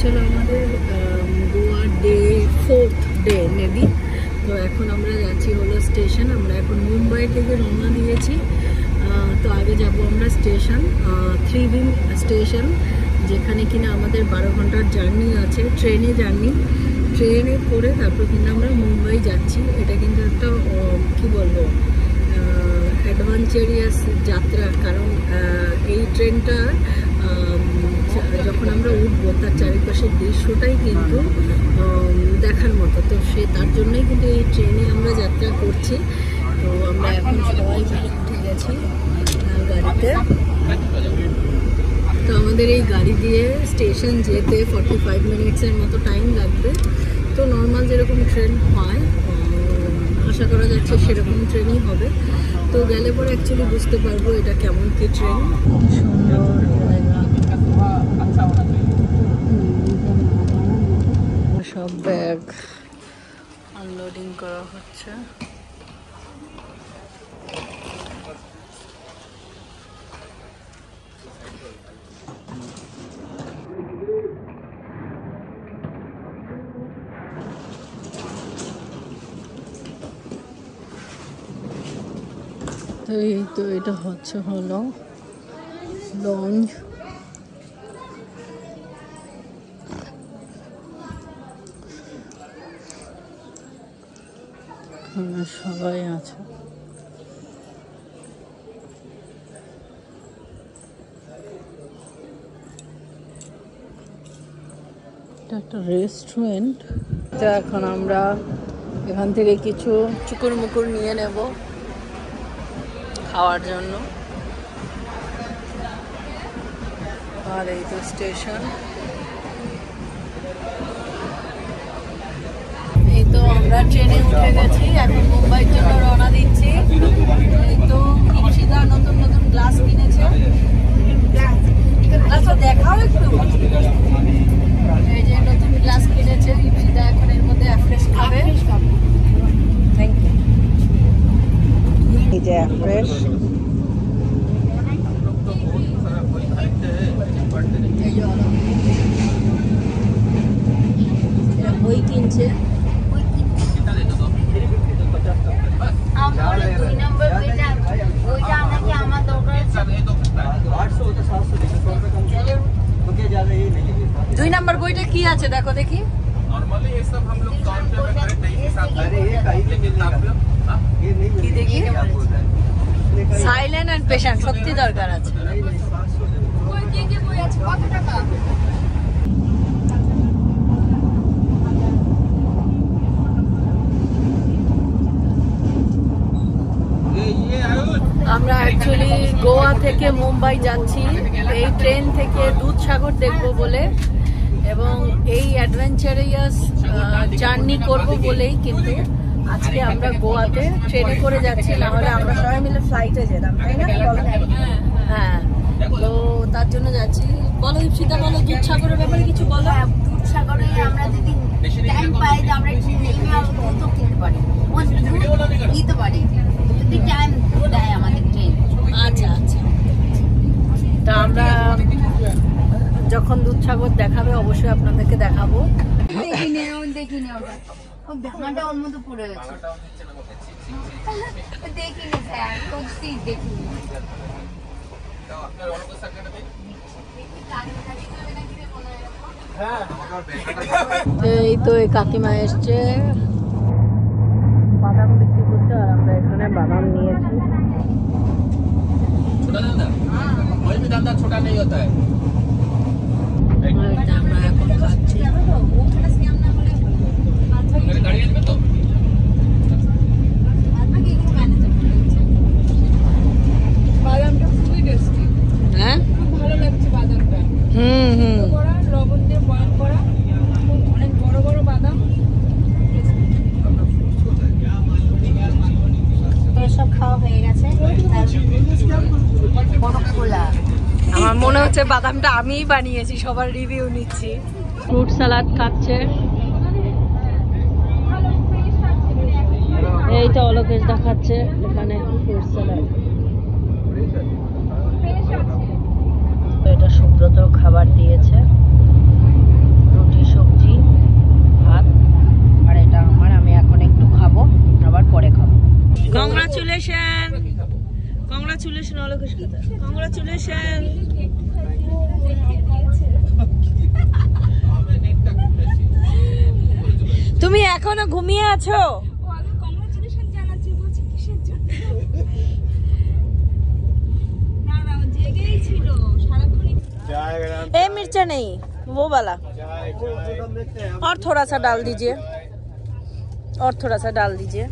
হলো আমাদের Goa day 4th day maybe. তো এখন আমরা যাচ্ছি হলো স্টেশন। আমরা এখন মুম্বাই থেকে রওনা দিয়েছি। তো আগে যাব আমরা স্টেশন, ত্রিবেণী স্টেশন, যেখানে কিনা আমাদের 12 ঘন্টার জার্নি আছে, ট্রেনে জার্নি। ট্রেনে করে তারপর কিন্তু আমরা মুম্বাই যাচ্ছি। এটা কিন্তু একটা কী বলবো, অ্যাডভেঞ্চারিয়াস যাত্রা। কারণ এই ট্রেনটা যখন আমরা উঠবো তার চারিপাশের দৃশ্যটাই কিন্তু দেখার মতো। তো তার জন্যই কিন্তু এই ট্রেনে আমরা যাত্রা করছি। তো আমরা এখন সবাই মিলে উঠে গেছি গাড়িতে। তো আমাদের এই গাড়ি দিয়ে স্টেশন যেতে 45 মিনিটসের মতো টাইম লাগবে। তো নর্মাল যেরকম ট্রেন হয় আশা করা যাচ্ছে সেরকম ট্রেনই হবে। তো গেলে পরে অ্যাকচুয়ালি বুঝতে পারবো এটা কেমন কি ট্রেন। সুন্দর সব ব্যাগ আনলোডিং করা হচ্ছে। তো এই তো এটা হচ্ছে হলো লঞ্চ। সবাই আছে। এটা একটা রেস্টুরেন্ট। তো এখন আমরা এখান থেকে কিছু চুকুর মুকুর নিয়ে নেব খাওয়ার জন্য। আর এই তো স্টেশন। এই তো আমরা ট্রেনে উঠে গেছি, এখন মুম্বাইয়ের জন্য রওনা দিচ্ছি। এই তো ইপসিতা নতুন নতুন গ্লাস কিনেছে। গ্লাসটা দেখাও একটু। এই যে নতুন গ্লাস কিনেছে ইপসিতা, এখন এর মধ্যে অ্যাফ্রেশ খাবে। Thank you. এই যে অ্যাফ্রেশ। বই কিনছে। দুই নাম্বার বইটা কি আছে দেখো দেখি। কি দেখি? সাইলেন্ট এন্ড পেশেন্ট, সত্যি দরকার আছে। কত টাকা? আমরা অ্যাকচুয়ালি গোয়া থেকে মুম্বাই যাচ্ছি এই ট্রেন থেকে দুধসাগর দেখব বলে, এবং এই অ্যাডভেঞ্চারিয়াস জার্নি করব বলেই কিন্তু আজকে আমরা গোয়াতে ট্রেনে করে যাচ্ছি। না হলে আমরা সবাই মিলে ফ্লাইটে যেতাম, তাই না? হ্যাঁ, তো তার জন্য যাচ্ছি। বলো ইপসিতা, বলো দুধসাগরের ব্যাপারে কিছু বলো। দুধসাগরে আমরা যদি টাইম পাই তো আমরা দুধও কিনতে পারি, নিতে পারি যদি টাইম দেয় আমাদের ট্রেন। আচ্ছা আচ্ছা, তা আমরা যখন দুধসাগর দেখাবে অবশ্যই আপনাদেরকে দেখাবো। দেখিনি ওটা, ও ব্যামাটা ওর মতো পড়ে গেছে। দেখিনি স্যার, সত্যি দেখিনি। এই তো এই কাকিমা এসছে, বাদাম বিক্রি করছে, আর আমরা এখানে বাদাম নিয়েছি। আমরা এখন খাচ্ছি। বাদামটা খুবই টেস্টি। হ্যাঁ, খুব ভালো লাগছে বাদামটা। লবণ দিয়ে বয়ল করা, অনেক বড় বড় বাদাম। সব খাওয়া হয়ে গেছে। আমার মনে হচ্ছে বাদামটা আমিই বানিয়েছি, সবার রিভিউ নিচ্ছি। ফ্রুট সালাদ খাচ্ছে। এই তো অলোকেশ দেখাচ্ছে এখানে ফ্রুট সালাদ। এটা সুব্রত খাবার দিয়েছে। বলো কিছু কথা। কংগ্রাচুলেশন। তুমি এখনো ঘুমিয়ে আছো? ए मिर्चा नहीं, वो वाला। और थोड़ा सा डाल दीजिए, और थोड़ा सा डाल दीजिए।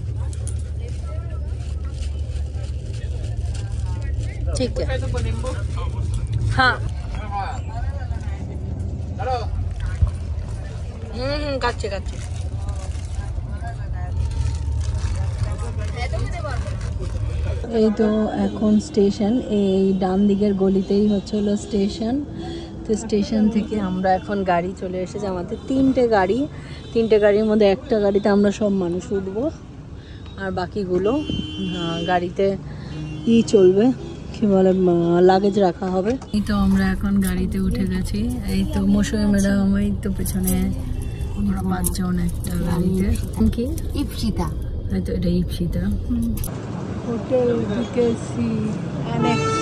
ठीक है, हाँ। কাটছে কাটছে। এই তো এখন স্টেশন, এই ডান দিকের গলিতেই হচ্ছে হলো স্টেশন। তো স্টেশন থেকে আমরা এখন গাড়ি চলে এসেছে, আমাদের তিনটে গাড়ির মধ্যে একটা গাড়িতে আমরা সব মানুষ উঠবো, আর বাকিগুলো গাড়িতে চলবে, কি বলে, লাগেজ রাখা হবে। এই তো আমরা এখন গাড়িতে উঠে গেছি। এই তো মৌসুমী ম্যাডাম, এই তো পেছনে আমরা 5 জন একটা গাড়িতে। কি ইপসিতা? এই তো এটা ইপসিতা হোটেল বিকেসি অ্যানেক্স।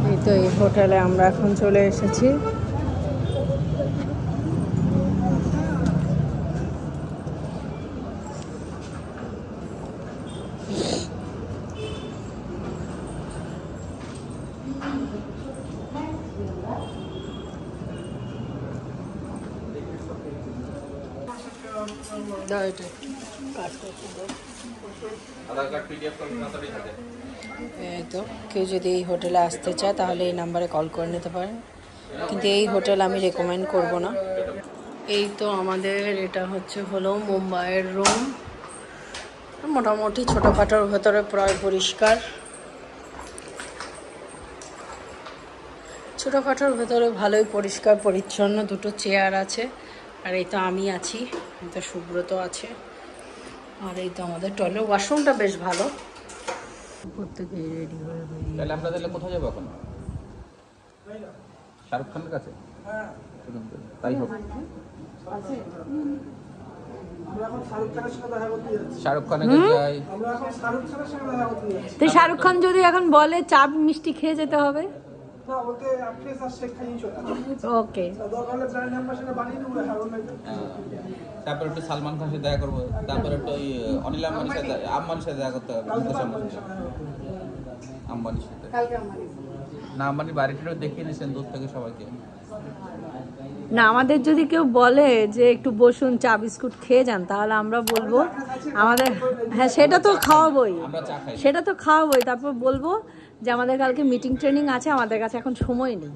এই তো এই হোটেলে আমরা এখন চলে এসেছি। এই তো কেউ যদি এই হোটেলে আসতে চায় তাহলে এই নাম্বারে কল করে নিতে পারেন, কিন্তু এই হোটেল আমি রেকমেন্ড করব না। এই তো আমাদের এটা হলো মুম্বাইয়ের রুম। মোটামুটি ছোটোখাটোর ভেতরে প্রায় পরিষ্কার, ছোটোখাটোর ভেতরে ভালোই পরিষ্কার পরিচ্ছন্ন। 2টো চেয়ার আছে, আর এই তো আমি আছি, এই তো সুব্রত আছে, আর এই তো আমাদের টয়লেট। ওয়াশরুমটা বেশ ভালো। প্রত্যেকে রেডি হয়ে বেরিয়ে। তাহলে আমরা তাহলে কোথায় যাবো এখন? শাহরুখ খানের কাছে? তাই হোক, শাহরুখ খানের কাছে যাই। তো শাহরুখ খান যদি এখন বলে চা মিষ্টি খেয়ে যেতে হবে, ওকে। তারপর একটু সালমান খানের সাথে দেখা করবো, তারপর একটু ওই অনিল আম্বানির সাথে, আম্বানির সাথে দেখা করতে হবে। আম্বানির সাথে না, আম্বানির বাড়িটাও দেখিয়ে নিয়েছেন দূর থেকে সবাইকে। না, আমাদের যদি কেউ বলে যে একটু বসুন চা বিস্কুট খেয়ে যান, তাহলে আমরা বলবো আমাদের, হ্যাঁ সেটা তো খাওয়াবোই, তারপর বলবো যে আমাদের কালকে মিটিং ট্রেনিং আছে, আমাদের কাছে এখন সময় নেই।